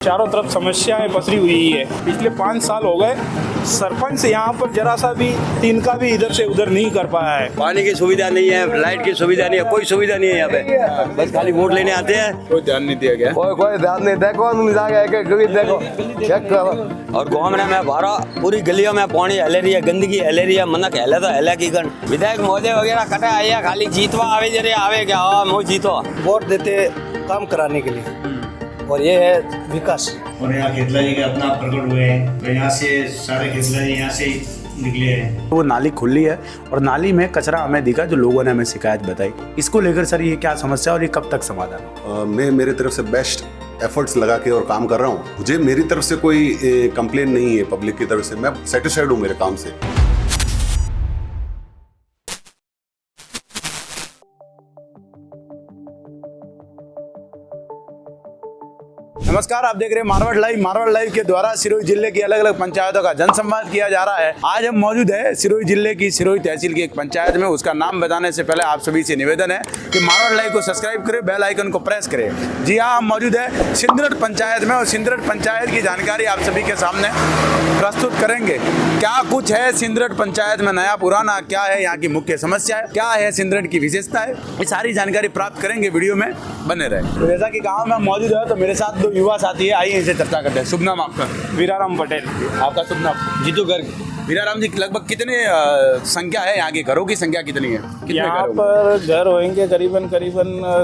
चारों तरफ समस्याएं पसरी हुई है। पिछले 5 साल हो गए सरपंच यहाँ पर जरा सा भी तिनका भी इधर से उधर नहीं कर पाया है। पानी की सुविधा नहीं है, लाइट की सुविधा नहीं है, कोई सुविधा नहीं है यहाँ पे। बस खाली वोट लेने आते हैं, कोई ध्यान नहीं दिया गया। कोई ध्यान नहीं। देखो देखो चेक करो। और गाँव में बारह पूरी गलियों में पानी हिले रही है, गंदगी हिले रही है, मनक हिले तो हिले की गन। विधायक महोदय वगैरह कटे आइए, खाली जीतवा आवे जरे आवे क्या मुँह जीतो। वोट देते काम कराने के लिए, और ये है विकास। और यहाँ खेतला जी के अपना प्रकट हुए हैं, तो यहाँ से सारे खेतला जी यहाँ से निकले हैं। वो नाली खुली है और नाली में कचरा हमें दिखा, जो लोगों ने हमें शिकायत बताई। इसको लेकर सर ये क्या समस्या और ये कब तक समाधान? मैं मेरे तरफ से बेस्ट एफर्ट्स लगा के और काम कर रहा हूँ। मुझे मेरी तरफ से कोई कंप्लेन नहीं है, पब्लिक की तरफ से मैं सेटिस्फाइड हूँ मेरे काम से। नमस्कार, आप देख रहे हैं मारवाड़ लाइव। मारवाड़ लाइव के द्वारा सिरोही जिले की अलग अलग पंचायतों का जनसंवाद किया जा रहा है। आज हम मौजूद है सिरोही जिले की सिरोही तहसील की एक पंचायत में। उसका नाम बताने से पहले आप सभी से निवेदन है कि मारवाड़ लाइव को सब्सक्राइब करें, बेल आइकन को प्रेस करें। जी हाँ, हम मौजूद है सिंदरट पंचायत में और सिंदरट पंचायत की जानकारी आप सभी के सामने प्रस्तुत करेंगे। क्या कुछ है सिंदरट पंचायत में नया पुराना, क्या है यहाँ की मुख्य समस्या है, क्या है सिंदरट की विशेषता है, ये सारी जानकारी प्राप्त करेंगे। वीडियो में बने रहे। तो जैसा कि गाँव में मौजूद है तो मेरे साथ 2 युवा साथी है, आइए इनसे चर्चा करते हैं। शुभ नाम आपका? वीराराम पटेल। आपका शुभ नाम? जीतू गर्ग। वीराराम जी, लगभग कितने संख्या है यहाँ की, घरों की संख्या कितनी है? यहाँ पर घर होंगे करीबन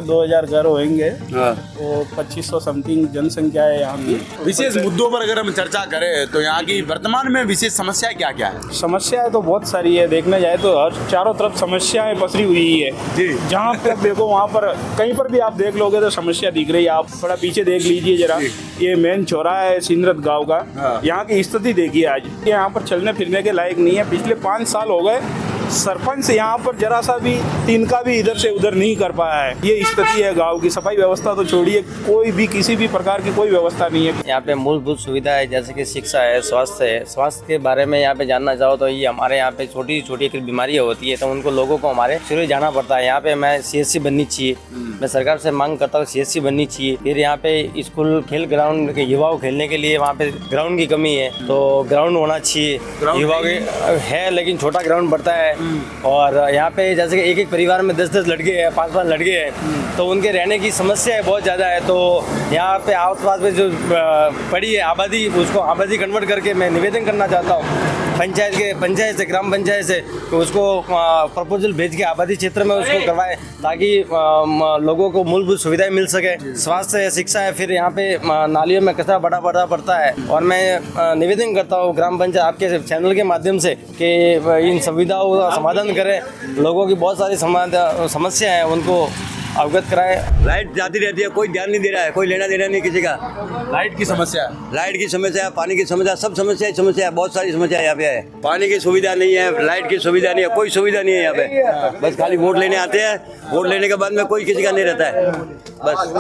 2000 घर होंगे। तो 2500 समथिंग जनसंख्या है यहाँ की। विशेष मुद्दों पर अगर हम चर्चा करें तो यहाँ की वर्तमान में विशेष समस्या क्या क्या है? समस्याएं तो बहुत सारी है, देखने जाए तो हर चारों तरफ समस्याएं पसरी हुई है जी। जहाँ पे आप देखो वहाँ पर कहीं पर भी आप देख लोगे तो समस्या दिख रही है। आप थोड़ा पीछे देख लीजिए जरा, ये मेन चौराहा है सिंदरट गाँव का। यहाँ की स्थिति देखिए आज, यहाँ पर चलने फिरने के लायक नहीं है। पिछले 5 साल हो गए सरपंच यहाँ पर जरा सा भी तिनका भी इधर से उधर नहीं कर पाया है। ये स्थिति है गांव की। सफाई व्यवस्था तो छोड़िए, कोई भी किसी भी प्रकार की कोई व्यवस्था नहीं है। यहाँ पे मूलभूत सुविधा है, जैसे कि शिक्षा है, स्वास्थ्य है। स्वास्थ्य के बारे में यहाँ पे जानना चाहो तो ये हमारे यहाँ पे छोटी छोटी बीमारियाँ होती है तो उनको लोगों को हमारे शुरू जाना पड़ता है। यहाँ पे मैं CSC बननी चाहिए, मैं सरकार से मांग करता हूँ CSC बननी चाहिए। फिर यहाँ पे स्कूल खेल ग्राउंड के युवाओं खेलने के लिए वहाँ पे ग्राउंड की कमी है, तो ग्राउंड होना चाहिए। युवाओं है लेकिन छोटा ग्राउंड पड़ता है। और यहाँ पे जैसे कि एक परिवार में 10-10 लड़के हैं, 5-5 लड़के हैं, तो उनके रहने की समस्या बहुत ज़्यादा है। तो यहाँ पे आस पास में जो पड़ी है आबादी, उसको आबादी कन्वर्ट करके मैं निवेदन करना चाहता हूँ पंचायत से ग्राम पंचायत से, तो उसको प्रपोजल भेज के आबादी क्षेत्र में उसको करवाए ताकि लोगों को मूलभूत सुविधाएं मिल सके। स्वास्थ्य है, शिक्षा है। फिर यहाँ पे नालियों में कचरा बड़ा पड़ता है और मैं निवेदन करता हूँ ग्राम पंचायत आपके चैनल के माध्यम से कि इन सुविधाओं का समाधान करें। लोगों की बहुत सारी समस्या है, उनको अवगत कराए। लाइट जाती रहती है, कोई ध्यान नहीं दे रहा है, कोई लेना देना नहीं किसी का। लाइट की समस्या, पानी की समस्या, सब समस्या है, बहुत सारी समस्या यहाँ पे है। पानी की सुविधा नहीं है, लाइट की सुविधा नहीं है, कोई सुविधा नहीं है यहाँ पे। बस खाली वोट लेने आते हैं, वोट लेने के बाद में कोई किसी का नहीं रहता है। बस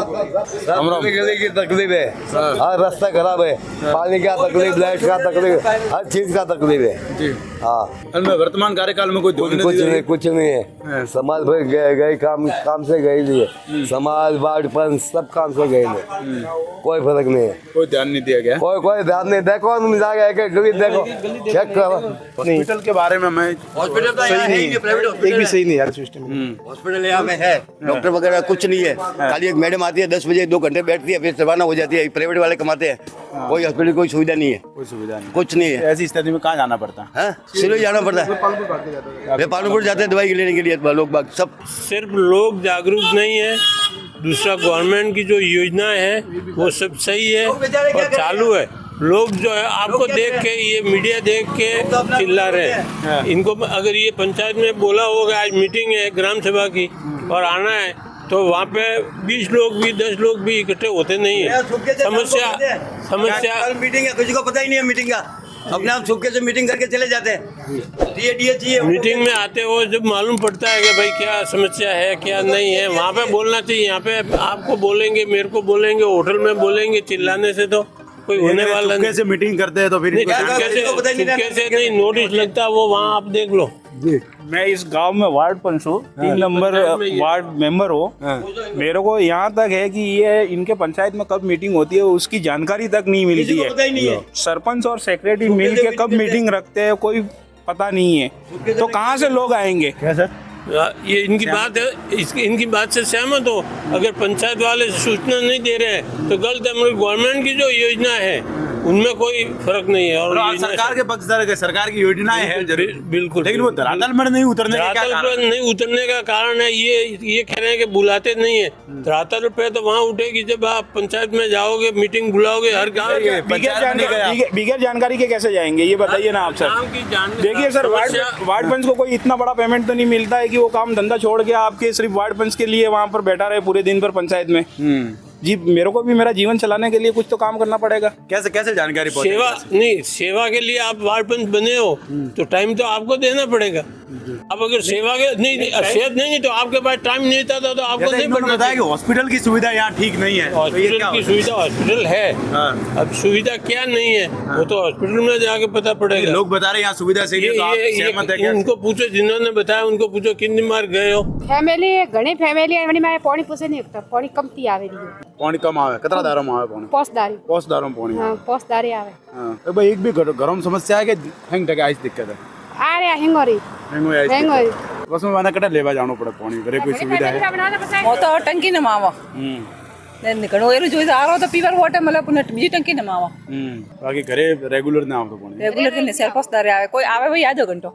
गली की तकलीफ है, हर रास्ता खराब है, पानी का तकलीफ, लाइट का तकलीफ, हर चीज का तकलीफ है। हाँ, वर्तमान कार्यकाल में कुछ नहीं है। समाज भर गए काम से गए लिए, समाज वार्ड पंच सब काम से गए, कोई फर्क नहीं है, कोई ध्यान नहीं दिया गया। कोई ध्यान नहीं। देखो गली देखो चेक करो। हॉस्पिटल के बारे में मैं हॉस्पिटल तो सही नहीं है, प्राइवेट एक भी सही नहीं यार सिस्टम। हॉस्पिटल यहाँ में है, डॉक्टर वगैरह कुछ नहीं है। खाली एक मैडम आती है 10 बजे 2 घंटे बैठती है, फिर रवाना हो जाती है। प्राइवेट वाले कमाते हैं, कोई हॉस्पिटल कोई सुविधा नहीं है, कोई सुविधा नहीं, कुछ नहीं है। ऐसी स्थिति में कहाँ जाना पड़ता है? सिरोही जाना पड़ता है, पालनपुर जाते हैं दवाई लेने के लिए लोग बाग सब। सिर्फ लोग जागरूक नहीं है, दूसरा गवर्नमेंट की जो योजनाएं हैं वो सब सही है और चालू है। लोग जो है आपको देख के, ये मीडिया देख के चिल्ला रहे हैं। इनको अगर ये पंचायत में बोला होगा आज मीटिंग है ग्राम सभा की और आना है, तो वहाँ पे 20 लोग भी 10 लोग भी इकट्ठे होते नहीं है। समस्या मीटिंग है, किसी को पता ही नहीं है मीटिंग का, अपने आप छुपके से मीटिंग करके चले जाते हैं। चाहिए मीटिंग में आते हो जब मालूम पड़ता है कि भाई क्या समस्या है क्या नहीं है, वहाँ पे बोलना चाहिए। यहाँ पे आपको बोलेंगे, मेरे को बोलेंगे, होटल में बोलेंगे, चिल्लाने से तो कोई होने वाला नहीं। कैसे मीटिंग करते हैं तो फिर कैसे नहीं नोटिस लगता, वो वहाँ आप देख लो। जी मैं इस गांव में वार्ड पंच हूँ, 3 नंबर वार्ड मेंबर हूँ। मेरे को यहाँ तक है कि ये इनके पंचायत में कब मीटिंग होती है उसकी जानकारी तक नहीं मिलती है। सरपंच और सेक्रेटरी मिल के कब मीटिंग रखते हैं कोई पता नहीं है, तो कहाँ से लोग आएंगे? क्या सर? ये इनकी बात है, इनकी बात से सहमत हो। अगर पंचायत वाले सूचना नहीं दे रहे हैं तो गलत है। मगर गवर्नमेंट की जो योजना है उनमें कोई फर्क नहीं है। और सरकार के पक्षधर के सरकार की योजनाएं हैं जरूर, बिल्कुल, लेकिन वो धरातल पर नहीं उतरने का क्या धरातल कारण? पर नहीं उतरने का कारण है ये कह रहे हैं कि बुलाते नहीं है। धरातल पे तो वहाँ उठेगी जब आप पंचायत में जाओगे, मीटिंग बुलाओगे हर गाँव के। बगैर जानकारी के कैसे जाएंगे ये बताइए ना आप सर। गाँव की जानकारी। देखिए सर, वार्ड पंच को कोई इतना बड़ा पेमेंट तो नहीं मिलता है कि वो काम धंधा छोड़ के आपके सिर्फ वार्ड पंच के लिए वहाँ पर बैठा रहे पूरे दिन भर पंचायत में। जी, मेरे को भी मेरा जीवन चलाने के लिए कुछ तो काम करना पड़ेगा। कैसे कैसे जानकारी सेवा नहीं, सेवा के लिए आप वार्ड पंच बने हो तो टाइम तो आपको देना पड़ेगा। अब अगर सेवा के नहीं तो आपके पास टाइम नहीं था तो आपको नहीं पड़ना। बताया कि हॉस्पिटल की सुविधा यहाँ ठीक नहीं है। हॉस्पिटल की सुविधा हॉस्पिटल है, अब सुविधा क्या नहीं है वो तो हॉस्पिटल में जाके पता पड़ेगा। लोग बता रहे हैं यहाँ सुविधा सही है, तो आप सहमत है क्या? उनको पूछो, जिन्होंने बताया उनको पूछो कितनी बार गए हो। फैमिली घणी फैमिली है, मारे पानी पूछे नहीं सकता, पानी कमती आवे रही है। पानी कम आवे, कितना दारो में आवे पानी? पोस्टदारों में पानी। हाँ, पोस्टदारी आवे। हाँ, तो भाई एक भी घरों में समस्या है कि हैंग टके आइस दिक्कत है? आ रे हेंगोरी हेंगोरी बस में वाना कटा लेवा जानो पड़े पानी, घरे कोई सुविधा है? वो तो टंकी नमावा घणो एरू जोई आरो तो पीवर वाटर मतलब पुनः बीजी टंकी नमावा। बाकी घरे रेगुलर ना आवतो पानी? रेगुलर के सेल पोस्टदारी आवे, कोई आवे भाई आधो घंटो।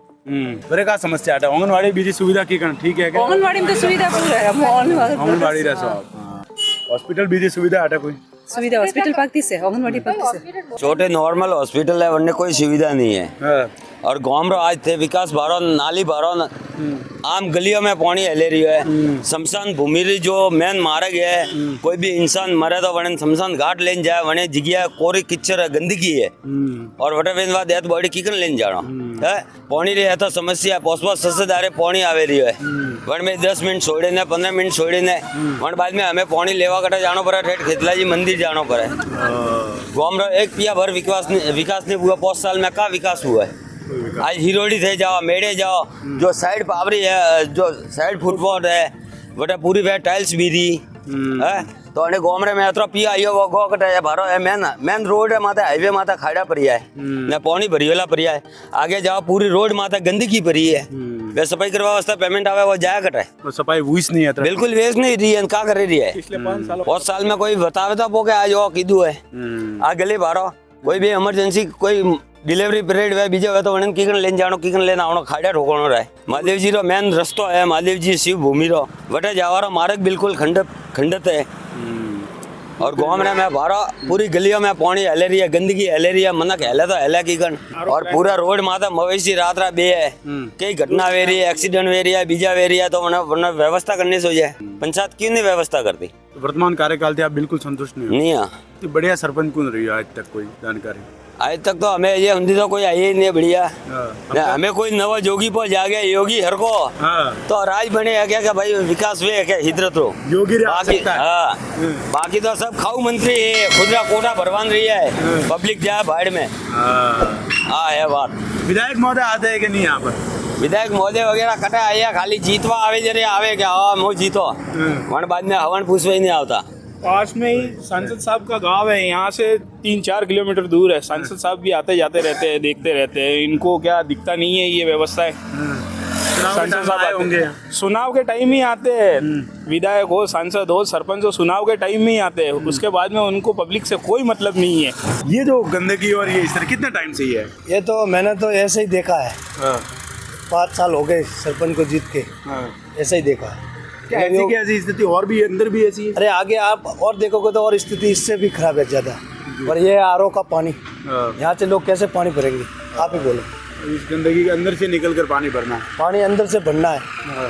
घरे का समस्या है? आंगनवाड़ी बीजी सुविधा की करन ठीक है क्या? आंगनवाड़ी में तो सुविधा पूरी है, आंगनवाड़ी रह सब। हॉस्पिटल बीजी सुविधा हटा कोई? सुविधा हॉस्पिटल पाकती से, आंगनवाड़ी पाकती से। छोटे नॉर्मल हॉस्पिटल है, वरने कोई सुविधा नहीं है। और गाँव में आज थे विकास बारो नाली बारो आम गलियों में पानी हले रही है। शमशान भूमि री जो मेन मार्ग है, कोई भी इंसान मरे तो वने शमशान घाट लेन जाए, वने जगह कोरी किचर है, गंदगी है। और वटे बेन बाद डेथ बॉडी किकन लेन जानो है। पानी रे है तो समस्या, पोस्टबॉक्स ससदारे पानी आवे रही है। वन में 10 मिनट छोड़े ने 15 मिनट छोड़े ने वन बाद में हमें पानी लेवा कटा जानो पड़े, ठेठ खेतलाजी मंदिर जानो पड़े। गाँव में एक पिया भर विकास नहीं हुआ। 5 साल में का विकास हुआ है? आज हिरोड़ी थे जाओ, मेड़े जाओ, जो साइड पावरी है, जो साइड फुटबॉल है, बटा पूरी वे टाइल्स भी दी है। तो अने गोमरे में अतरो पिया आयो वो गो कटे भारो है। मेन रोड है माता, हाईवे माता खाड़ा परिया है ने पानी भरियोला परिया है। आगे जाओ पूरी रोड माता गंदगी भरी है। वे सफाई करवा वास्ते पेमेंट आवे वो जाया कटे, वो सफाई हुई नहीं है? बिल्कुल वेस्ट नहीं रही है। का करे रही है? पिछले 5 साल 5 साल में कोई बतावे तो पोके आज वो कीधु है। आ गली भारो कोई भी इमरजेंसी कोई डिलीवरी पीरियड वे बीजे वे तो वणन कीकन लेन जानो, कीकन लेन आवनो, खाड़ा ठोकणो रहे। महादेव जी रो मेन रस्तो है, महादेव जी शिव भूमि रो वटे जावारो मार्ग बिल्कुल खंडत है। और गाँव में मैं बारो पूरी गलियों में पानी हले रही है, गंदगी हले रही है, मनक हले तो हले कीकन। और पूरा रोड माता मवेशी रात बे है, कई घटना वे रही है, एक्सीडेंट वे रही है, बीजा वे रही है। तो वरना व्यवस्था करने से हो जाए, पंचायत क्यों नहीं व्यवस्था करती? वर्तमान कार्यकाल से आप बिल्कुल संतुष्ट नहीं है? बढ़िया सरपंच कौन रही है आज तक, कोई जानकारी? आज तक तो हमें ये हिंदी तो कोई आई ही नहीं बढ़िया। हमें कोई नवा जोगी पर जा गया योगी हर को तो राज बने है क्या भाई विकास वे क्या हिद्रत हो योगी बाकी बाकी तो सब खाऊ मंत्री है, खुदरा कोटा भरवान रही है, पब्लिक जाए बाढ़ में। हाँ है बात। विधायक महोदय आते हैं कि नहीं यहाँ पर? विधायक महोदय वगैरह कटे आया, खाली जीतवा आवे जरे आवे क्या मुँह जीतो वन बाद में हवन पूछवा ही नहीं आता। पास में ही सांसद साहब का गांव है, यहाँ से 3-4 किलोमीटर दूर है। सांसद साहब भी आते जाते रहते हैं, देखते रहते हैं। इनको क्या दिखता नहीं है ये व्यवस्था है? सांसद साहब होंगे, चुनाव के टाइम ही आते हैं। विधायक हो, सांसद हो, सरपंच हो, चुनाव के टाइम में ही आते हैं। उसके बाद में उनको पब्लिक से कोई मतलब नहीं है। ये जो गंदगी और ये इस तरह कितने टाइम से ही है? ये तो मैंने तो ऐसे ही देखा है। 5 साल हो गए सरपंच को जीत के, ऐसे ही देखा है। ऐसी स्थिति और भी अंदर भी ऐसी है? अरे आगे आप और देखोगे तो और स्थिति इससे भी खराब है ज्यादा। और ये आरओ का पानी, यहाँ से लोग कैसे पानी भरेंगे आप ही बोलो? इस गंदगी के अंदर से निकल कर पानी भरना है, पानी अंदर से भरना है।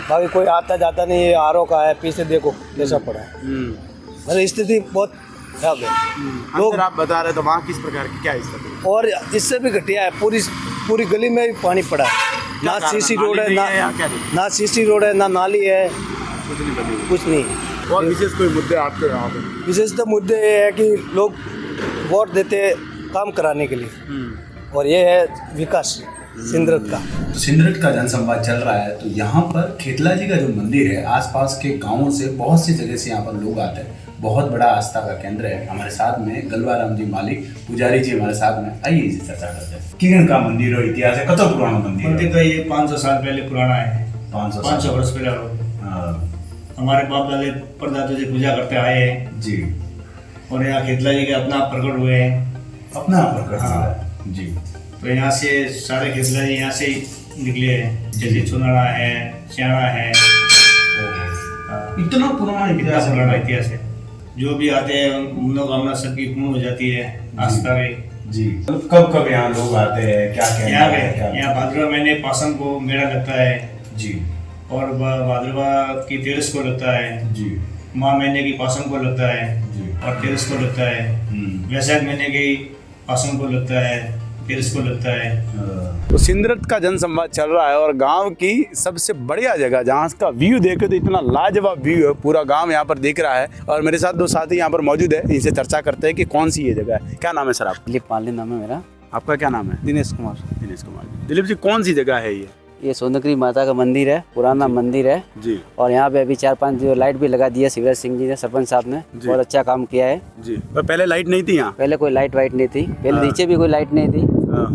बाकी कोई आता जाता नहीं है। आरओ का है, पीछे देखो कैसा पड़ा है। मतलब स्थिति बहुत खराब है। लोग आप बता रहे तो वहाँ किस प्रकार की क्या स्थिति? और इससे भी घटिया है, पूरी गली में भी पानी पड़ा है। ना सीसी रोड है, ना सीसी रोड है, ना नाली है, कुछ नहीं। और विशेष कोई मुद्दे आपके यहाँ पे? विशेष तो मुद्दे ये है कि लोग वोट देते काम कराने के लिए, और ये है विकास। सिंदरत का। तो सिंदरत का जनसंवाद चल रहा है, तो यहाँ पर खेतला जी का जो मंदिर है, आसपास के गांवों से बहुत सी जगह से यहाँ पर लोग आते हैं। बहुत बड़ा आस्था का केंद्र है। हमारे साथ में गलवाराम जी मालिक पुजारी जी हमारे साथ में, आइए इसे चर्चा करते हैं। किरण का मंदिर और इतिहास है, कतो पुराना मंदिर मंदिर का ये 500 साल पहले पुराना है। 500 वर्ष पहले हमारे बाप दादे परदादे जी पूजा करते आए हैं जी। और यहाँ खेतला जी के अपना प्रकट हुए हैं। अपना प्रकट हाँ जी। तो यहाँ से सारे खेतला जी यहाँ से ही निकले हैं, जैसे चुनाड़ा है, श्याणा है। इतना पुराना इतिहास है। जो भी आते हैं मनोकामना सबकी पूर्ण हो जाती है, आस्था में जी। कब कब यहाँ लोग आते हैं, क्या यहाँ भाद्रवा महीने पासन को मेला लगता है जी। और भाद्रवा की 13 को लगता है जी। माह महीने की पासन को लगता है जी। और 13 को लगता है। वैशाख महीने की पासन को लगता है, 13 को लगता है। तो सिंदरत का जनसंवाद चल रहा है और गांव की सबसे बढ़िया जगह जहाँ का व्यू देखे तो इतना लाजवाब व्यू है, पूरा गांव यहाँ पर दिख रहा है। और मेरे साथ दो साथी यहाँ पर मौजूद है, इनसे चर्चा करते हैं कि कौन सी ये जगह है। क्या नाम है सर आप? दिलीप पाली नाम है मेरा। आपका क्या नाम है? दिनेश कुमार। दिनेश कुमार। दिलीप जी, कौन सी जगह है ये सोनकरी माता का मंदिर है, पुराना मंदिर है जी। और यहाँ पे अभी 4-5 जो लाइट भी लगा दी है शिवराज सिंह जी ने, सरपंच साहब ने बहुत अच्छा काम किया है जी। पर पहले लाइट नहीं थी यहाँ? पहले कोई लाइट वाइट नहीं थी, पहले नीचे भी कोई लाइट नहीं थी,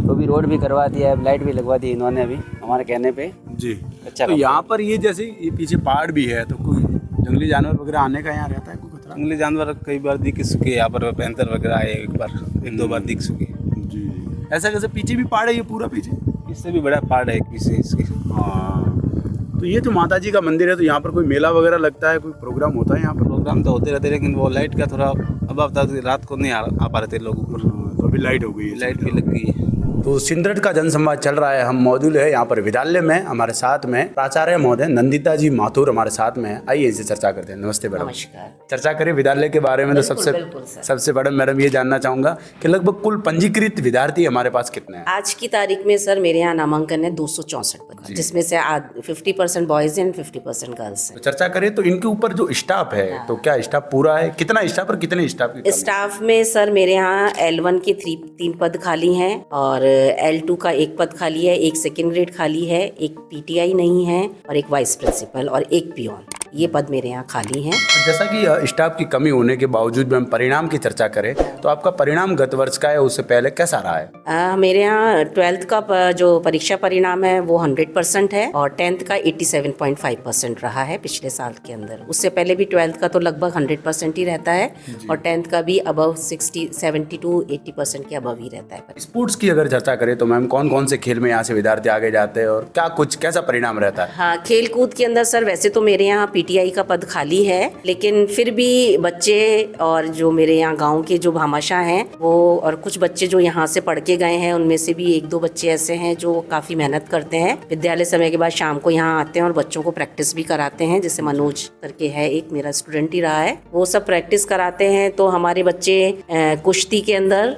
तो भी रोड भी करवा दिया है, लाइट भी लगवा दी इन्होंने अभी हमारे कहने पे जी। अच्छा। तो यहाँ पर ये जैसे ये पीछे पहाड़ भी है, तो कोई जंगली जानवर वगैरह आने का यहाँ रहता है कोई खतरा? जंगली जानवर कई बार दिख चुके हैं यहाँ पर, पैंतर वगैरह आए एक दो बार दिख चुके जी। ऐसा कैसे? पीछे भी पहाड़ है ये पूरा पीछे? इससे भी बड़ा पहाड़ है पीछे इसके। हाँ। तो ये तो माता जी का मंदिर है, तो यहाँ पर कोई मेला वगैरह लगता है, कोई प्रोग्राम होता है यहाँ पर? प्रोग्राम तो होते रहते, लेकिन वो लाइट का थोड़ा अभाव था, रात को नहीं आ पा रहे थे लोग ऊपर। तो अभी लाइट हो गई है, लाइट भी लग गई है। तो सिंदरत का जनसंवाद चल रहा है, हम मौजूद है यहाँ पर विद्यालय में। हमारे साथ में प्राचार्य महोदय नंदिता जी माथुर हमारे साथ में है। आइए इनसे चर्चा करते हैं। नमस्ते मैडम। नमस्कार। चर्चा करें विद्यालय के बारे में। तो सबसे बड़ा मैडम ये जानना चाहूँगा कि लगभग कुल पंजीकृत विद्यार्थी हमारे पास कितने हैं आज की तारीख में? सर मेरे यहाँ नामांकन है 264 बच्चे, जिसमें से 50% बॉयज एंड 50% गर्ल्स हैं। तो चर्चा करें तो इनके ऊपर जो स्टाफ है, तो क्या स्टाफ पूरा है? कितना स्टाफ और कितने स्टाफ? स्टाफ में सर मेरे यहाँ L1 के 3 पद खाली हैं और L2 का 1 पद खाली है, 1 सेकेंड ग्रेड खाली है, 1 PTI नहीं है और 1 वाइस प्रिंसिपल और 1 पियोन। ये पद मेरे यहाँ खाली हैं। जैसा कि स्टाफ की कमी होने के बावजूद भी हम परिणाम की चर्चा करें, तो आपका परिणाम गत वर्ष का है, उससे पहले कैसा रहा है? मेरे यहाँ 12th का जो परीक्षा परिणाम है वो 100% है और 10th का 87.5% रहा है पिछले साल के अंदर। उससे पहले भी 12th का तो लगभग 100% ही रहता है और 10th का भी अबव 70 to 80% के अबव ही रहता है। स्पोर्ट्स की अगर चर्चा करें तो मैम कौन कौन से खेल में यहाँ से विद्यार्थी आगे जाते हैं और क्या कुछ कैसा परिणाम रहता है? हाँ, खेल कूद के अंदर सर वैसे तो मेरे यहाँ PTI का पद खाली है, लेकिन फिर भी बच्चे और जो मेरे यहाँ गांव के जो भामाशाह हैं वो और कुछ बच्चे जो यहाँ से पढ़ के गए हैं, उनमें से भी 1-2 बच्चे ऐसे हैं जो काफ़ी मेहनत करते हैं। विद्यालय समय के बाद शाम को यहाँ आते हैं और बच्चों को प्रैक्टिस भी कराते हैं। जैसे मनोज करके है, एक मेरा स्टूडेंट ही रहा है, वो सब प्रैक्टिस कराते हैं। तो हमारे बच्चे कुश्ती के अंदर,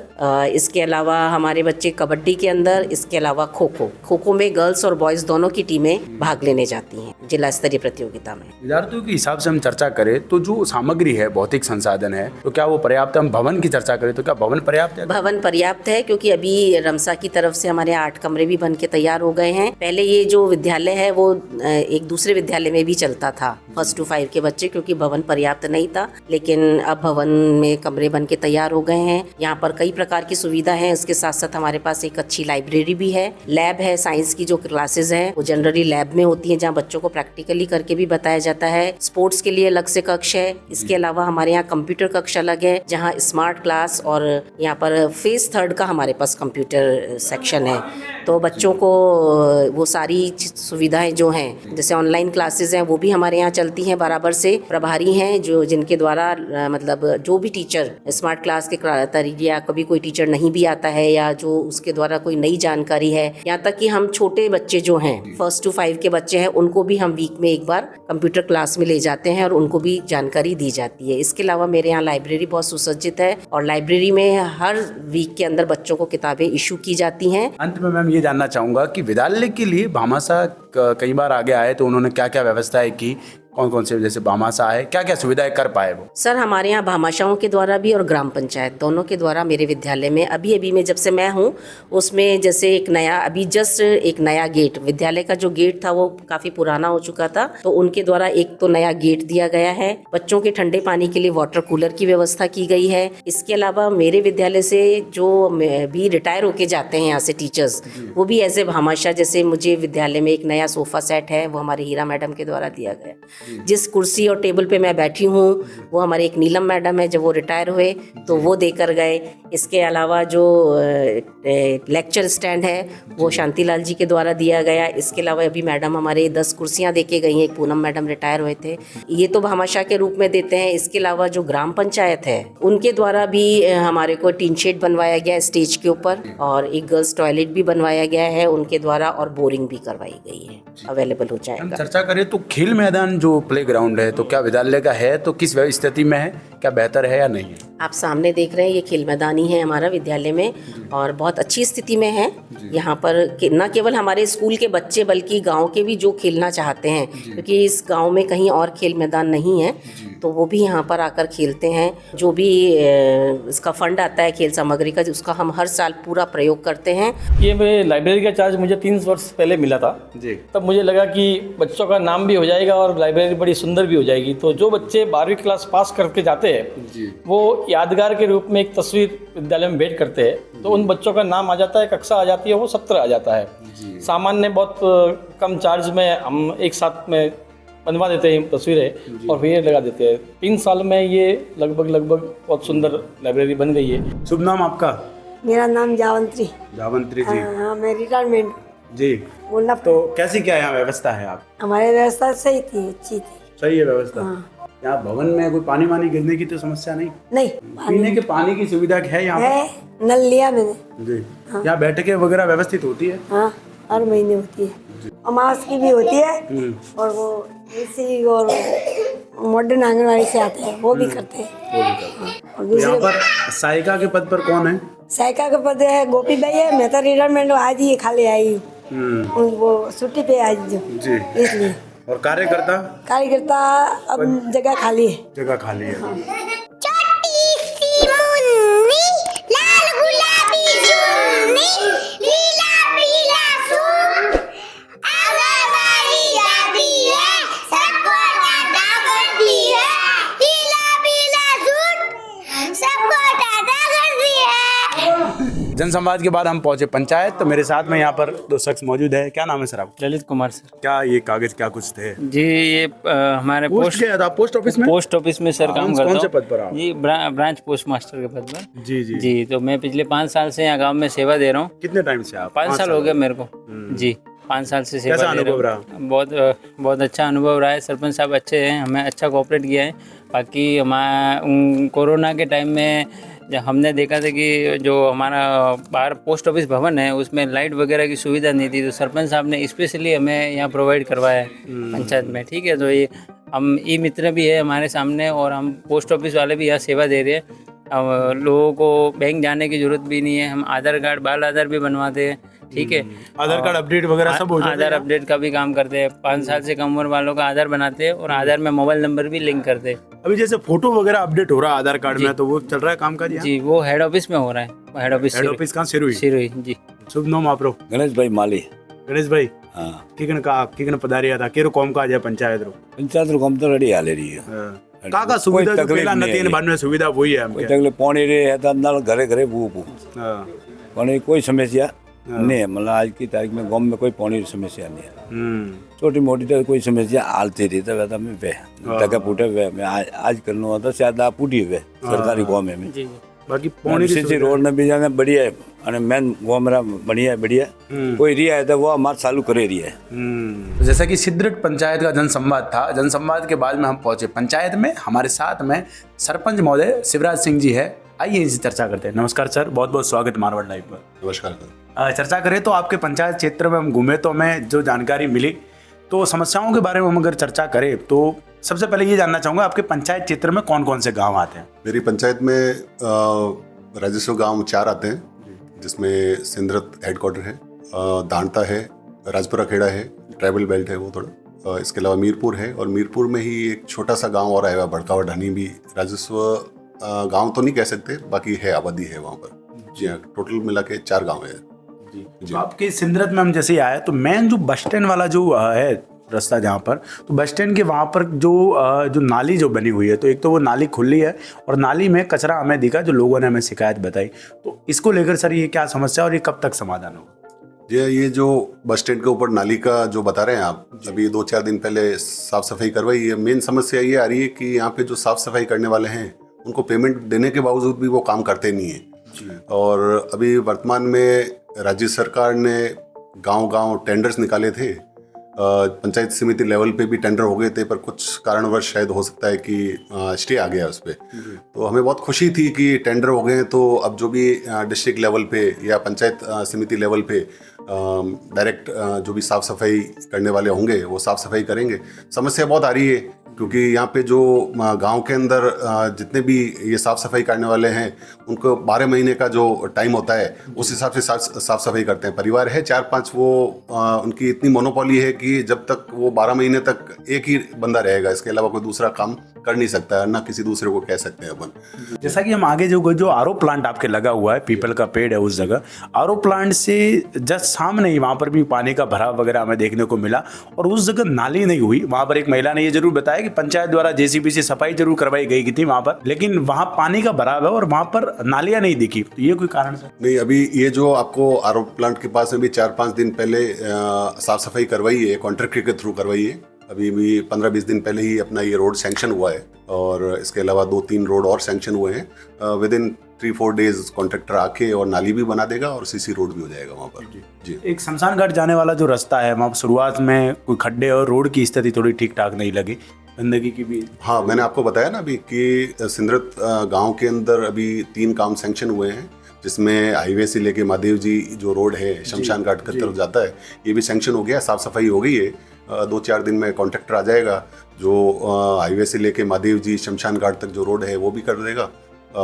इसके अलावा हमारे बच्चे कबड्डी के अंदर, इसके अलावा खो-खो में गर्ल्स और बॉयज़ दोनों की टीमें भाग लेने जाती हैं जिला स्तरीय प्रतियोगिता में। विद्यार्थियों के हिसाब से हम चर्चा करें तो जो सामग्री है, भौतिक संसाधन है, तो क्या वो पर्याप्त है? हम भवन की चर्चा करें तो क्या भवन पर्याप्त है? भवन पर्याप्त है, क्योंकि अभी रमसा की तरफ से हमारे 8 कमरे भी बन के तैयार हो गए हैं। पहले ये जो विद्यालय है वो एक दूसरे विद्यालय में भी चलता था 1st to 5 के बच्चे, क्योंकि भवन पर्याप्त नहीं था। लेकिन अब भवन में कमरे बन के तैयार हो गए हैं। यहाँ पर कई प्रकार की सुविधा है। इसके साथ साथ हमारे पास एक अच्छी लाइब्रेरी भी है, लैब है। साइंस की जो क्लासेज है वो जनरली लैब में होती है, जहाँ बच्चों को प्रैक्टिकली करके भी बताया जाता है। स्पोर्ट्स के लिए अलग से कक्ष है। इसके अलावा हमारे यहाँ कंप्यूटर कक्ष अलग है, जहाँ स्मार्ट क्लास और यहाँ पर फेज 3 का हमारे पास कंप्यूटर सेक्शन है। तो बच्चों को वो सारी सुविधाएं जो हैं, जैसे ऑनलाइन क्लासेस हैं, वो भी हमारे यहाँ चलती हैं बराबर से। प्रभारी हैं जो जिनके द्वारा मतलब जो भी टीचर स्मार्ट क्लास के तरीके, या कभी कोई टीचर नहीं भी आता है या जो उसके द्वारा कोई नई जानकारी है, यहाँ तक कि हम छोटे बच्चे जो हैं 1st to 5 के बच्चे हैं, उनको भी हम वीक में एक बार कंप्यूटर क्लास में ले जाते हैं और उनको भी जानकारी दी जाती है। इसके अलावा मेरे यहाँ लाइब्रेरी बहुत सुसज्जित है और लाइब्रेरी में हर वीक के अंदर बच्चों को किताबें इशू की जाती हैं। अंत में मैम ये जानना चाहूँगा कि विद्यालय के लिए भामाशाह कई बार आगे आए तो उन्होंने क्या क्या व्यवस्थाएं की, कौन कौन से, जैसे भामाशाह है, क्या क्या सुविधाएं कर पाए वो? सर हमारे यहाँ भामाशाहों के द्वारा भी और ग्राम पंचायत दोनों के द्वारा मेरे विद्यालय में अभी अभी में जब से मैं हूँ उसमें जैसे एक नया अभी जस्ट एक नया गेट, विद्यालय का जो गेट था वो काफ़ी पुराना हो चुका था, तो उनके द्वारा एक तो नया गेट दिया गया है। बच्चों के ठंडे पानी के लिए वाटर कूलर की व्यवस्था की गई है। इसके अलावा मेरे विद्यालय से जो भी रिटायर होके जाते हैं यहाँ से टीचर्स, वो भी एज ए भामाशाह, जैसे मुझे विद्यालय में एक नया सोफ़ा सेट है वो हमारे हीरा मैडम के द्वारा दिया गया। जिस कुर्सी और टेबल पे मैं बैठी हूँ वो हमारे एक नीलम मैडम है, जब वो रिटायर हुए तो वो देकर गए। इसके अलावा जो लेक्चर स्टैंड है वो शांतिलाल जी के द्वारा दिया गया। इसके अलावा अभी मैडम हमारे 10 कुर्सियाँ दे के गई हैं, एक पूनम मैडम रिटायर हुए थे, ये तो भामाशाह के रूप में देते हैं। इसके अलावा जो ग्राम पंचायत है उनके द्वारा भी हमारे को टीन शेड बनवाया गया है स्टेज के ऊपर, और एक गर्ल्स टॉयलेट भी बनवाया गया है उनके द्वारा, और बोरिंग भी करवाई गई है, अवेलेबल हो जाएगा। चर्चा करें तो खेल मैदान जो प्ले ग्राउंड है तो क्या विद्यालय का है, तो किस स्थिति में है, क्या बेहतर है या नहीं है? आप सामने देख रहे हैं ये खेल मैदान ही है हमारा विद्यालय में, और बहुत अच्छी स्थिति में है। यहाँ पर न केवल हमारे स्कूल के बच्चे बल्कि गांव के भी जो खेलना चाहते हैं, क्योंकि इस गांव में कहीं और खेल मैदान नहीं है, तो वो भी यहाँ पर आकर खेलते हैं। जो भी इसका फंड आता है खेल सामग्री का, उसका हम हर साल पूरा प्रयोग करते हैं। ये मेरे लाइब्रेरी का चार्ज मुझे 3 वर्ष पहले मिला था जी। तब मुझे लगा कि बच्चों का नाम भी हो जाएगा और लाइब्रेरी बड़ी सुंदर भी हो जाएगी, तो जो बच्चे 12वीं क्लास पास करके जाते हैं वो यादगार के रूप में एक तस्वीर विद्यालय में भेंट करते हैं, तो उन बच्चों का नाम आ जाता है, कक्षा आ जाती है, वो 17 आ जाता है। सामान्य बहुत कम चार्ज में हम एक साथ में बनवा देते हैं तस्वीरें और फिर लगा देते हैं। 3 साल में ये लगभग बहुत सुंदर लाइब्रेरी बन गई है। शुभ नाम आपका? मेरा नाम जावंत्री। जावंत्री जी। हाँ, मैं रिटायरमेंट जी। बोलना तो कैसी क्या यहाँ व्यवस्था है? आप हमारी व्यवस्था सही थी, अच्छी थी। सही है व्यवस्था। हाँ। यहाँ भवन में कोई पानी वानी गिरने की तो समस्या नहीं? नहीं, पीने के पानी की सुविधा है यहाँ है, नल लिया मैंने जी। यहाँ बैठकें वगैरह व्यवस्थित होती है? हाँ, हर महीने होती है, अमावस की भी होती है, और वो इसी और मॉडर्न आंगनवाड़ी से आते हैं वो भी करते हैं। और तो यहाँ पर सहायिका के पद पर कौन है? सहायिका के पद है गोपी भाई है, मैं तो रिटायरमेंट आज ही खाली आई हूँ, वो छुट्टी पे आज जो जी, इसलिए। और कार्यकर्ता अब जगह खाली है। जगह खाली है। हाँ। जनसंवाद के बाद हम पहुंचे पंचायत, तो मेरे साथ में यहाँ पर 2 शख्स मौजूद है। क्या नाम है सर आपका? ललित कुमार सर। क्या ये कागज क्या कुछ थे? जी, ये हमारे पोस्ट ऑफिस में? पोस्ट ऑफिस में सर काम करता हूँ। कौन से पद पर आप? जी, ब्रांच पोस्ट मास्टर के पद पर। जी जी जी। तो मैं पिछले 5 साल से यहाँ गाँव में सेवा दे रहा हूँ। कितने टाइम से आप? 5 साल हो गए मेरे को जी। 5 साल से सेवा दे रहा हूँ। बहुत अच्छा अनुभव रहा है। सरपंच साहब अच्छे हैं, हमें अच्छा कोऑपरेट किया है। बाकी हमारा कोरोना के टाइम में जब हमने देखा था कि जो हमारा बाहर पोस्ट ऑफिस भवन है उसमें लाइट वगैरह की सुविधा नहीं थी, तो सरपंच साहब ने स्पेशली हमें यहाँ प्रोवाइड करवाया है पंचायत में। ठीक है, तो ये हम ई मित्र भी है हमारे सामने, और हम पोस्ट ऑफिस वाले भी यहाँ सेवा दे रहे हैं। अब लोगों को बैंक जाने की जरूरत भी नहीं है, हम आधार कार्ड, बाल आधार भी बनवाते हैं। ठीक है, आधार कार्ड अपडेट वगैरह सब हो जाता है। आधार अपडेट का भी काम करते हैं। 5 साल से कम उम्र वालों का आधार बनाते हैं और आधार में मोबाइल नंबर भी लिंक करते हैं। अभी जैसे फोटो वगैरह अपडेट हो रहा है आधार कार्ड में, तो वो चल रहा है काम का? जी, वो हेड ऑफिस में हो रहा है। हेड ऑफिस कहाँ? सिरोही जी। शुभ नाम आप? गणेश भाई माली। गणेश भाई, हाँ, किकन पधारिया था केरो कॉम का आज पंचायत रो कॉम तो रेडी हाले रही है। का सुविधा जो पहला नतीन बाद में सुविधा वही है हमके। तकलीफ पानी रे है तो नल घरे वो पानी कोई समस्या नहीं है। मतलब आज की तारीख में गाँव में कोई पानी समस्या नहीं है। छोटी मोटी तो कोई समस्या आलती रही तो वैसा में वे टका फूटे वे मैं आज करना होता शायद आप फूटी हुए सरकारी गाँव में। बाकी पानी रोड में भी जाना बढ़िया है, અને મેન ગોમરા बढ़िया कोई रिया है तो वो हमारा चालू करे रही है। जैसा कि सिद्धरट पंचायत का जनसंवाद था, जनसंवाद के बाद में हम पहुंचे पंचायत में। हमारे साथ में सरपंच महोदय शिवराज सिंह जी है। आइए इनसे चर्चा करते हैं। नमस्कार सर, बहुत बहुत स्वागत मारवाड़ लाइव पर। नमस्कार। चर्चा करें तो आपके पंचायत क्षेत्र में हम घूमे तो हमें जो जानकारी मिली, तो समस्याओं के बारे में हम अगर चर्चा करें तो सबसे पहले ये जानना चाहूँगा आपके पंचायत क्षेत्र में कौन कौन से गाँव आते हैं? मेरी पंचायत में राजस्व गाँव 4 आते हैं, जिसमें सिंदरत हेडक्वार्टर है, दांता है, राजपुरा खेड़ा है, ट्राइबल बेल्ट है वो थोड़ा, इसके अलावा मीरपुर है, और मीरपुर में ही एक छोटा सा गांव और आया हुआ भड़कावा ढानी भी। राजस्व गांव तो नहीं कह सकते, बाकी है, आबादी है वहाँ पर। जी हाँ, टोटल मिला के 4 गाँव है। जी। आपके सिंदरत में हम जैसे ही आए तो मेन जो बस स्टैंड वाला जो है रास्ता जहाँ पर, तो बस स्टैंड के वहाँ पर जो नाली जो बनी हुई है, तो एक तो वो नाली खुली है और नाली में कचरा हमें दिखा, जो लोगों ने हमें शिकायत बताई। तो इसको लेकर सर ये क्या समस्या और ये कब तक समाधान होगा? जी, ये जो बस स्टैंड के ऊपर नाली का जो बता रहे हैं आप, अभी 2-4 दिन पहले साफ़ सफाई करवाई है। मेन समस्या ये आ रही है कि यहाँ पे जो साफ़ सफाई करने वाले हैं उनको पेमेंट देने के बावजूद भी वो काम करते नहीं हैं। और अभी वर्तमान में राज्य सरकार ने गांव-गांव टेंडर्स निकाले थे, पंचायत समिति लेवल पे भी टेंडर हो गए थे, पर कुछ कारणवश शायद हो सकता है कि स्टे आ गया उस पर। तो हमें बहुत खुशी थी कि टेंडर हो गए हैं, तो अब जो भी डिस्ट्रिक्ट लेवल पे या पंचायत समिति लेवल पे डायरेक्ट जो भी साफ़ सफाई करने वाले होंगे वो साफ़ सफाई करेंगे। समस्या बहुत आ रही है क्योंकि यहाँ पे जो गांव के अंदर जितने भी ये साफ़ सफाई करने वाले हैं उनको 12 महीने का जो टाइम होता है उस हिसाब से साफ़ सफाई करते हैं। परिवार है 4-5, वो उनकी इतनी मोनोपोली है कि जब तक वो 12 महीने तक एक ही बंदा रहेगा, इसके अलावा कोई दूसरा काम कर नहीं सकता है, ना किसी दूसरे को कह सकते हैं अपन। जैसा कि हम आगे जो आरओ प्लांट आपके लगा हुआ है, पीपल का पेड़ है उस जगह, आरओ प्लांट से जस्ट सामने ही वहाँ पर भी पानी का भराव वगैरह हमें देखने को मिला, और उस जगह नाली नहीं हुई। वहाँ पर एक महिला ने ये जरूर बताया कि पंचायत द्वारा जेसीबी से सफाई जरूर करवाई गई थी वहाँ पर, लेकिन वहाँ पानी का भराव है और वहाँ पर नालियाँ नहीं दिखी। तो ये कोई कारण है? नहीं, अभी ये जो आपको आरओ प्लांट के पास में भी 4-5 दिन पहले साफ सफाई करवाई है, कॉन्ट्रैक्टर के थ्रू करवाई है। अभी भी 15-20 दिन पहले ही अपना ये रोड सैंक्शन हुआ है, और इसके अलावा 2-3 रोड और सैंक्शन हुए हैं। विद इन 3-4 डेज कॉन्ट्रैक्टर आके और नाली भी बना देगा और सीसी रोड भी हो जाएगा वहाँ पर। जी। एक शमशान घाट जाने वाला जो रास्ता है, वहाँ शुरुआत में कोई खड्डे और रोड की स्थिति थोड़ी ठीक ठाक नहीं लगी, गंदगी की भी। हाँ, मैंने आपको बताया ना अभी कि सिंदरत गाँव के अंदर अभी 3 काम सैंक्शन हुए हैं, जिसमें हाईवे से लेके महादेव जी जो रोड है शमशान घाट की तरफ जाता है, ये भी सैंक्शन हो गया, साफ़ सफाई हो गई है। 2-4 दिन में कॉन्ट्रैक्टर आ जाएगा जो हाईवे से लेके महादेव जी शमशान घाट तक जो रोड है वो भी कर देगा,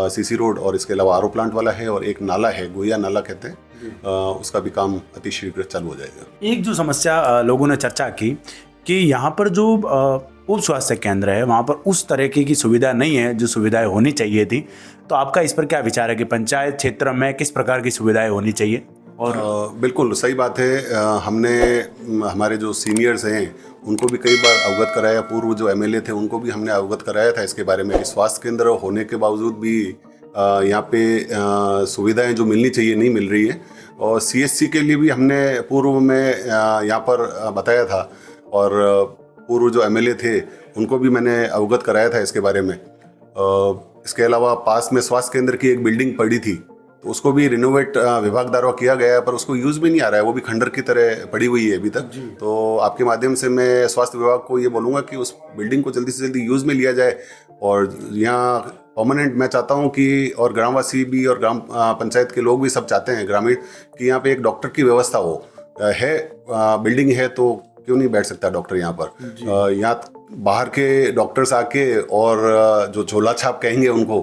सीसी रोड। और इसके अलावा आरओ प्लांट वाला है, और एक नाला है, गोया नाला कहते हैं, उसका भी काम अतिशीघ्र चालू हो जाएगा। एक जो समस्या लोगों ने चर्चा की कि यहाँ पर जो उप स्वास्थ्य केंद्र है वहाँ पर उस तरह की सुविधा नहीं है जो सुविधाएं होनी चाहिए थी। तो आपका इस पर क्या विचार है कि पंचायत क्षेत्र में किस प्रकार की सुविधाएं होनी चाहिए? और बिल्कुल सही बात है। हमने हमारे जो सीनियर्स हैं उनको भी कई बार अवगत कराया, पूर्व जो एमएलए थे उनको भी हमने अवगत कराया था इसके बारे में कि स्वास्थ्य केंद्र होने के बावजूद भी यहाँ पे सुविधाएं जो मिलनी चाहिए नहीं मिल रही है। और सीएससी के लिए भी हमने पूर्व में यहाँ पर बताया था, और पूर्व जो एमएलए थे उनको भी मैंने अवगत कराया था इसके बारे में। इसके अलावा पास में स्वास्थ्य केंद्र की एक बिल्डिंग पड़ी थी, तो उसको भी रिनोवेट विभाग द्वारा किया गया है, पर उसको यूज़ भी नहीं आ रहा है, वो भी खंडर की तरह पड़ी हुई है अभी तक। तो आपके माध्यम से मैं स्वास्थ्य विभाग को ये बोलूँगा कि उस बिल्डिंग को जल्दी से जल्दी यूज़ में लिया जाए, और यहाँ परमानेंट मैं चाहता हूँ कि, और ग्रामवासी भी और ग्राम पंचायत के लोग भी सब चाहते हैं ग्रामीण, कि यहाँ पे एक डॉक्टर की व्यवस्था हो। है बिल्डिंग है तो क्यों नहीं बैठ सकता डॉक्टर यहाँ पर? यहाँ बाहर के डॉक्टर्स आके और जो झोला छाप कहेंगे उनको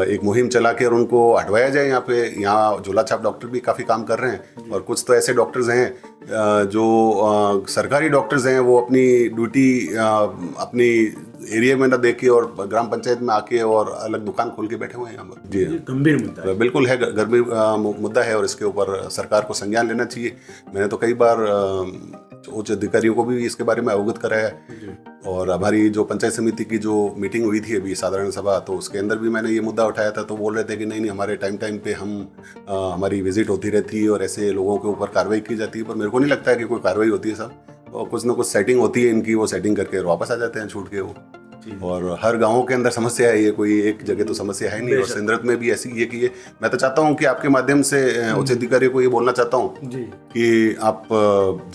एक मुहिम चला के और उनको हटवाया जाए यहाँ पे। यहाँ झोला छाप डॉक्टर भी काफ़ी काम कर रहे हैं, और कुछ तो ऐसे डॉक्टर्स हैं जो सरकारी डॉक्टर्स हैं, वो अपनी ड्यूटी अपनी एरिया में ना देके और ग्राम पंचायत में आके और अलग दुकान खोल के बैठे हुए हैं यहाँ पर। जी, गंभीर मुद्दा है। बिल्कुल है, गंभीर मुद्दा है, और इसके ऊपर सरकार को संज्ञान लेना चाहिए। मैंने तो कई बार उच्च अधिकारियों को भी इसके बारे में अवगत कराया है, और हमारी जो पंचायत समिति की जो मीटिंग हुई थी अभी साधारण सभा, तो उसके अंदर भी मैंने ये मुद्दा उठाया था। तो बोल रहे थे कि नहीं हमारे टाइम पे हमारी विजिट होती रहती है और ऐसे लोगों के ऊपर कार्रवाई की जाती है, पर मेरे को नहीं लगता है कि कोई कार्रवाई होती है सब, और कुछ ना कुछ सेटिंग होती है इनकी, वो सेटिंग करके वापस आ जाते हैं छूट के वो। और हर गाँव के अंदर समस्या है ये, कोई एक जगह तो समस्या है नहीं, और सिंदरत में भी ऐसी ये कि ये मैं तो चाहता हूँ कि आपके माध्यम से उच्च अधिकारियों को ये बोलना चाहता हूँ कि आप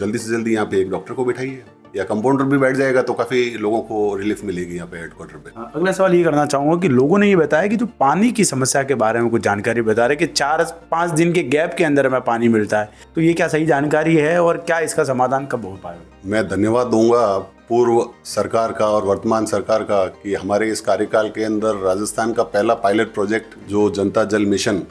जल्दी से जल्दी यहाँ पे एक डॉक्टर को बैठाइए, या कंपाउंडर भी बैठ जाएगा तो काफ़ी लोगों को रिलीफ मिलेगी यहाँ पे हेडक्वार्टर पे। अगला सवाल ये करना चाहूँगा कि लोगों ने ये बताया कि जो पानी की समस्या के बारे में कुछ जानकारी बता रहे कि 4-5 दिन के गैप के अंदर हमें पानी मिलता है, तो ये क्या सही जानकारी है और क्या इसका समाधान कब हो पाएगा? मैं धन्यवाद दूंगा पूर्व सरकार का और वर्तमान सरकार का कि हमारे इस कार्यकाल के अंदर राजस्थान का पहला पायलट प्रोजेक्ट जो जनता जल मिशन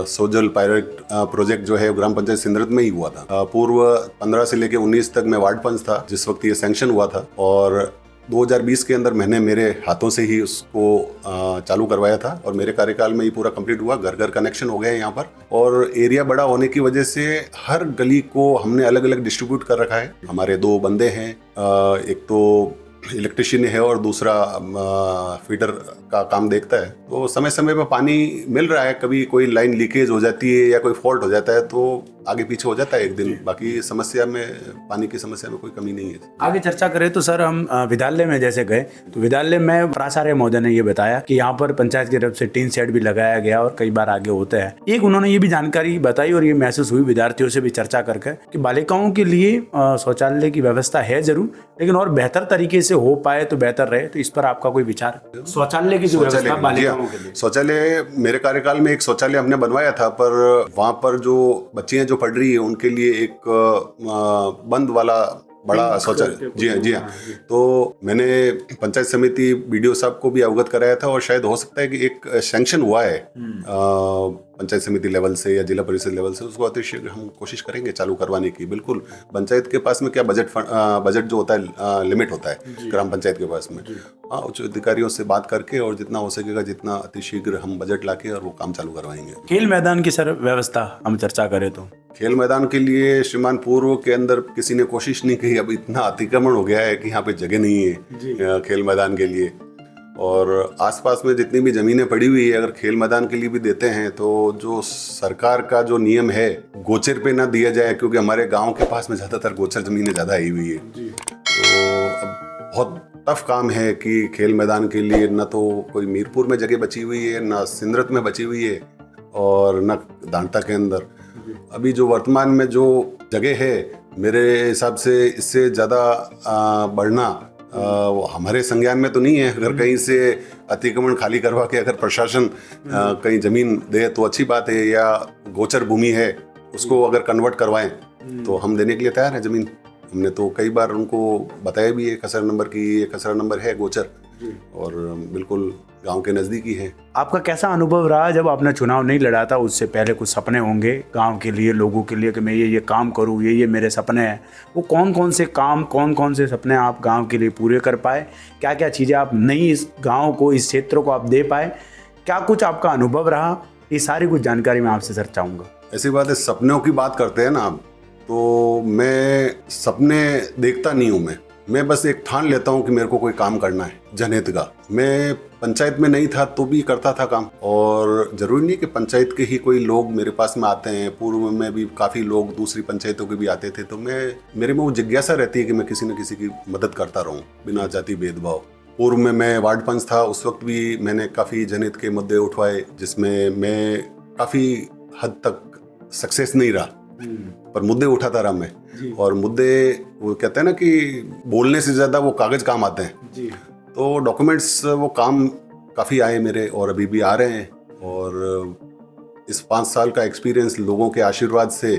सोजल पायलट प्रोजेक्ट जो है ग्राम पंचायत सिंदरत में ही हुआ था। पूर्व 15 से लेकर 19 तक मैं वार्ड पंच था जिस वक्त ये सैंक्शन हुआ था, और 2020 के अंदर मैंने मेरे हाथों से ही उसको चालू करवाया था और मेरे कार्यकाल में ये पूरा कंप्लीट हुआ। घर घर कनेक्शन हो गया है यहाँ पर, और एरिया बड़ा होने की वजह से हर गली को हमने अलग अलग डिस्ट्रीब्यूट कर रखा है। हमारे 2 बंदे हैं, एक तो इलेक्ट्रिशियन है और दूसरा फीडर का काम देखता है। तो समय समय पर पानी मिल रहा है, कभी कोई लाइन लीकेज हो जाती है या कोई फॉल्ट हो जाता है तो आगे पीछे हो जाता है एक दिन, बाकी समस्या में पानी की समस्या में कोई कमी नहीं है। आगे चर्चा करें तो सर हम विद्यालय में जैसे गए तो विद्यालय में प्राचार्य महोदय ने ये बताया कि यहाँ पर पंचायत की तरफ से टीन शेड भी लगाया गया और कई बार आगे होता है। एक उन्होंने ये भी जानकारी बताई और ये महसूस हुई विद्यार्थियों से भी चर्चा करके कि बालिकाओं के लिए शौचालय की व्यवस्था है जरूर, लेकिन और बेहतर तरीके से हो पाए तो बेहतर रहे। तो इस पर आपका कोई विचार? शौचालय की जो व्यवस्था बालिकाओं के लिए, शौचालय मेरे कार्यकाल में एक शौचालय हमने बनवाया था, पर वहाँ पर जो बच्चियां जो पढ़ रही है उनके लिए एक बंद वाला बड़ा शौचालय, जी हाँ। तो मैंने पंचायत समिति बीडीओ साहब को भी अवगत कराया था और शायद हो सकता है कि एक सैंक्शन हुआ है पंचायत समिति लेवल से या जिला परिषद लेवल से, उसको अतिशीघ्र हम कोशिश करेंगे चालू करवाने की। बिल्कुल, पंचायत के पास में क्या बजट जो होता है लिमिट होता है ग्राम पंचायत के पास में। हाँ, उच्च अधिकारियों से बात करके और जितना हो सकेगा जितना अतिशीघ्र हम बजट लाके और वो काम चालू करवाएंगे। खेल मैदान की सर व्यवस्था हम चर्चा करें तो खेल मैदान के लिए श्रीमान पूर्व के अंदर किसी ने कोशिश नहीं की। अब इतना अतिक्रमण हो गया है कि यहाँ पे जगह नहीं है खेल मैदान के लिए, और आसपास में जितनी भी जमीनें पड़ी हुई है अगर खेल मैदान के लिए भी देते हैं तो जो सरकार का जो नियम है गोचर पे ना दिया जाए, क्योंकि हमारे गांव के पास में ज़्यादातर गोचर जमीनें ज़्यादा आई हुई है। तो अब बहुत टफ काम है कि खेल मैदान के लिए न तो कोई मीरपुर में जगह बची हुई है, ना सिंदरत में बची हुई है और न दांता के अंदर। अभी जो वर्तमान में जो जगह है मेरे हिसाब से इससे ज़्यादा बढ़ना हमारे संज्ञान में तो नहीं है। अगर कहीं से अतिक्रमण खाली करवा के अगर प्रशासन कहीं ज़मीन दे तो अच्छी बात है, या गोचर भूमि है उसको अगर कन्वर्ट करवाएं तो हम देने के लिए तैयार हैं ज़मीन। हमने तो कई बार उनको बताया भी है खसरा नंबर की, ये खसरा नंबर है गोचर और बिल्कुल गांव के नज़दीक ही है। आपका कैसा अनुभव रहा जब आपने चुनाव नहीं लड़ा था? उससे पहले कुछ सपने होंगे गांव के लिए, लोगों के लिए कि मैं ये काम करूँ, ये मेरे सपने हैं। वो कौन कौन से काम, कौन कौन से सपने आप गांव के लिए पूरे कर पाए? क्या क्या चीज़ें आप नई इस गांव को, इस क्षेत्र को आप दे पाए? क्या कुछ आपका अनुभव रहा? ये सारी कुछ जानकारी मैं आपसे सर चाहूँगा। ऐसी बात है, सपनों की बात करते हैं ना आप, तो मैं सपने देखता नहीं हूँ। मैं बस एक ठान लेता हूँ कि मेरे को कोई काम करना है जनहित का। मैं पंचायत में नहीं था तो भी करता था काम, और ज़रूरी नहीं कि पंचायत के ही कोई लोग मेरे पास में आते हैं। पूर्व में भी काफ़ी लोग दूसरी पंचायतों के भी आते थे, तो मेरे में वो जिज्ञासा रहती है कि मैं किसी न किसी की मदद करता रहूँ बिना जाति भेदभाव। पूर्व में मैं वार्ड पंच था, उस वक्त भी मैंने काफ़ी जनहित के मुद्दे उठवाए जिसमें मैं काफ़ी हद तक सक्सेस नहीं रहा, पर मुद्दे उठाता रहा मैं। और मुद्दे वो कहते हैं ना कि बोलने से ज़्यादा वो कागज़ काम आते हैं। तो डॉक्यूमेंट्स वो काम काफ़ी आए मेरे और अभी भी आ रहे हैं, और इस 5 साल का एक्सपीरियंस लोगों के आशीर्वाद से,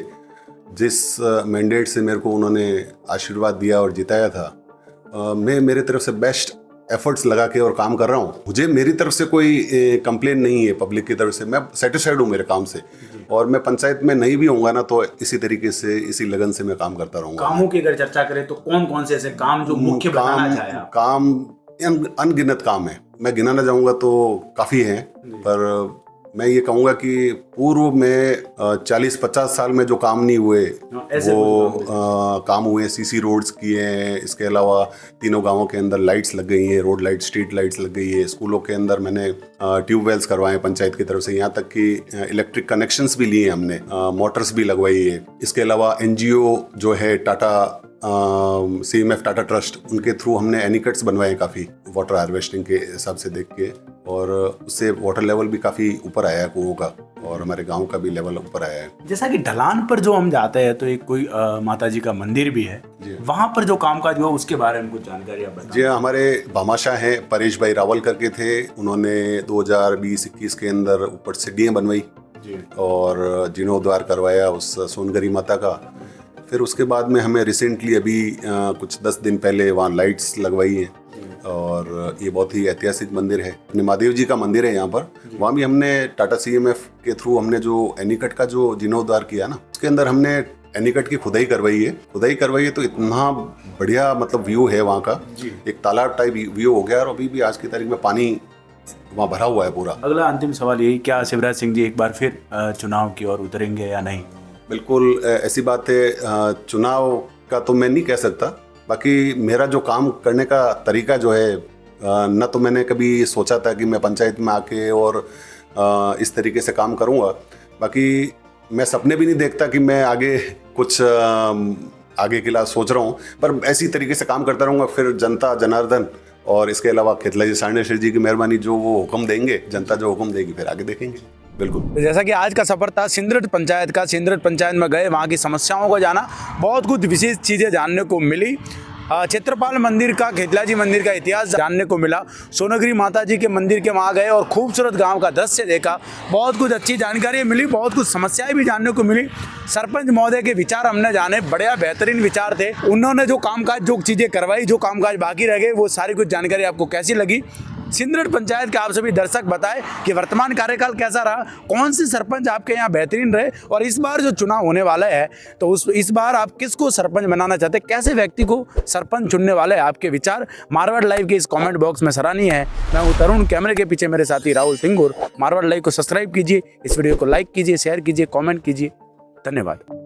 जिस मैंडेट से मेरे को उन्होंने आशीर्वाद दिया और जिताया था, मैं मेरे तरफ से बेस्ट एफर्ट्स लगा के और काम कर रहा हूँ। मुझे मेरी तरफ से कोई कंप्लेन नहीं है पब्लिक की तरफ से, मैं सेटिस्फाइड हूँ मेरे काम से। और मैं पंचायत में नहीं भी होऊंगा ना तो इसी तरीके से, इसी लगन से मैं काम करता रहूँगा। कामों की अगर चर्चा करें तो कौन कौन से ऐसे काम जो मुख्य बताना चाहे आप? काम अनगिनत काम है, मैं गिनाना चाहूँगा तो काफ़ी हैं, पर मैं ये कहूँगा कि पूर्व में 40-50 साल में जो काम नहीं हुए वो काम हुए। सीसी रोड्स किए हैं, इसके अलावा तीनों गांवों के अंदर लाइट्स लग गई हैं, रोड लाइट, स्ट्रीट लाइट्स लग गई है। स्कूलों के अंदर मैंने ट्यूबवेल्स करवाए पंचायत की तरफ से, यहाँ तक कि इलेक्ट्रिक कनेक्शंस भी लिए हमने, मोटर्स भी लगवाई है। इसके अलावा NGO जो है टाटा CMF टाटा ट्रस्ट, उनके थ्रू हमने एनिकट्स बनवाए काफ़ी वाटर हार्वेस्टिंग के हिसाब से देख के, और उससे वाटर लेवल भी काफ़ी ऊपर आया है कुओं का, और हमारे गांव का भी लेवल ऊपर आया है। जैसा कि ढलान पर जो हम जाते हैं तो एक कोई माता जी का मंदिर भी है, वहाँ पर जो कामकाज हुआ उसके बारे में कुछ जानकारी आप बताएं। जी, हमारे भामाशाह हैं परेश भाई रावल करके थे, उन्होंने 2020-21 के अंदर ऊपर सीढ़ियाँ बनवाई और जीर्णोद्वार करवाया उस सोनगरी माता का। फिर उसके बाद में हमें रिसेंटली अभी कुछ 10 दिन पहले वहाँ लाइट्स लगवाई हैं और ये बहुत ही ऐतिहासिक मंदिर है। अपने महादेव जी का मंदिर है यहाँ पर। वहाँ भी हमने टाटा CMF के थ्रू हमने जो एनीकट का जो जीर्णोद्धार किया ना, उसके अंदर हमने एनीकट की खुदाई करवाई है तो इतना बढ़िया मतलब व्यू है वहाँ का, एक तालाब टाइप व्यू हो गया और अभी भी आज की तारीख में पानी वहाँ भरा हुआ है पूरा। अगला अंतिम सवाल यही, क्या शिवराज सिंह जी एक बार फिर चुनाव की ओर उतरेंगे या नहीं? बिल्कुल ऐसी बात है, चुनाव का तो मैं नहीं कह सकता, बाकी मेरा जो काम करने का तरीका जो है न तो मैंने कभी सोचा था कि मैं पंचायत में आके और इस तरीके से काम करूँगा, बाकी मैं सपने भी नहीं देखता कि मैं आगे कुछ आगे के लिए सोच रहा हूँ, पर ऐसी तरीके से काम करता रहूँगा। फिर जनता जनार्दन और इसके अलावा खेतलाजी सांडेश्वर जी की मेहरबानी, जो वो हुक्म देंगे, जनता जो हुक्म देगी, फिर आगे देखेंगे। बिल्कुल। जैसा कि आज का सफर था सिंदरट पंचायत का, सिंदरट पंचायत में गए, वहाँ की समस्याओं को जाना, बहुत कुछ विशेष चीज़ें जानने को मिली। क्षेत्रपाल मंदिर का, खेतलाजी मंदिर का इतिहास जानने को मिला। सोनगिरी माता जी के मंदिर के वहाँ गए और खूबसूरत गांव का दृश्य देखा। बहुत कुछ अच्छी जानकारी मिली, बहुत कुछ समस्याएं भी जानने को मिली। सरपंच महोदय के विचार हमने जाने, बढ़िया बेहतरीन विचार थे। उन्होंने जो कामकाज, जो चीज़ें करवाई, जो कामकाज बाकी रह गए, वो सारी कुछ जानकारी आपको कैसी लगी? सिंदरट पंचायत के आप सभी दर्शक बताएं कि वर्तमान कार्यकाल कैसा रहा, कौन से सरपंच आपके यहाँ बेहतरीन रहे, और इस बार जो चुनाव होने वाला है तो इस बार आप किसको सरपंच बनाना चाहते हैं, कैसे व्यक्ति को सरपंच चुनने वाले हैं? आपके विचार मारवाड़ लाइव के इस कमेंट बॉक्स में सराहनीय है। मैं हूँ तरुण, कैमरे के पीछे मेरे साथी राहुल टिंगुर। मारवाड़ लाइव को सब्सक्राइब कीजिए, इस वीडियो को लाइक कीजिए, शेयर कीजिए, कॉमेंट कीजिए। धन्यवाद।